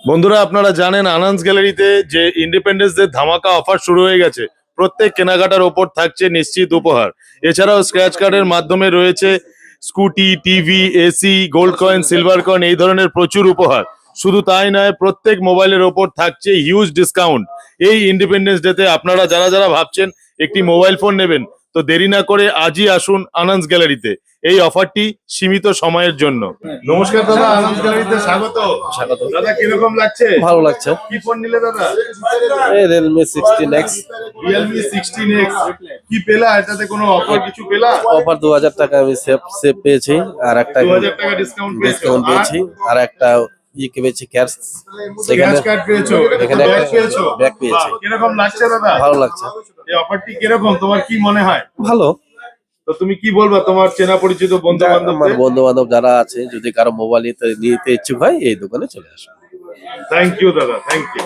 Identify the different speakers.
Speaker 1: বন্ধুরা, আপনারা জানেন আনন্দ গ্যালারিতে যে ইন্ডিপেন্ডেন্স ডে ধামাকা অফার শুরু হয়ে গেছে। প্রত্যেক কেনাকাটার ওপর থাকছে নিশ্চিত উপহার। এছাড়াও স্ক্র্যাচ কার্ডের মাধ্যমে রয়েছে scooty, TV, AC, gold coin, silver coin, এই ধরনের প্রচুর উপহার। শুধু তাই নয়, প্রত্যেক মোবাইলের ওপর থাকছে হিউজ ডিসকাউন্ট। এই ইন্ডিপেন্ডেন্স ডেতে আপনারা যারা যারা ভাবছেন একটি মোবাইল ফোন নেবেন, তো দেরি না করে আজই আসুন আনন্দ গ্যালারিতে। এই অফারটি সীমিত সময়ের জন্য। নমস্কার দাদা, আনন্দ গ্যালারিতে স্বাগত।
Speaker 2: স্বাগত।
Speaker 1: দাদা, কিরকম লাগছে?
Speaker 2: ভালো লাগছে।
Speaker 1: কি ফোন নিলে দাদা?
Speaker 2: এই Realme 16X
Speaker 1: Realme 16X। কি পেলা এটাতে? কোনো অফার কিছু পেলা?
Speaker 2: অফার 2000 টাকা আমি সেভ পেয়েছি, আর একটা
Speaker 1: 2000 টাকা ডিসকাউন্ট
Speaker 2: ডিসকাউন্ট পেয়েছি, আর একটা ই পেয়েছি ক্যাশ। সেখানে
Speaker 1: ক্যাশ কার্ড পেয়েছো,
Speaker 2: এখানে
Speaker 1: ব্যাগ
Speaker 2: একটা
Speaker 1: পেয়েছো।
Speaker 2: ব্যাগ পেয়েছি।
Speaker 1: বাহ, কিরকম লাগছে দাদা?
Speaker 2: ভালো লাগছে।
Speaker 1: এই অফারটি কিরকম, তোমার কি মনে হয়?
Speaker 2: ভালো।
Speaker 1: তো তুমি কি বলবা তোমার চেনা পরিচিত বন্ধু
Speaker 2: আমার
Speaker 1: বান্ধবদের?
Speaker 2: বন্ধু বান্ধব যারা আছে, যদি কারো মোবাইল নিতে ইচ্ছুক হয়, এই দোকানে চলে আসো।
Speaker 1: থ্যাংক ইউ দাদা, থ্যাংক ইউ।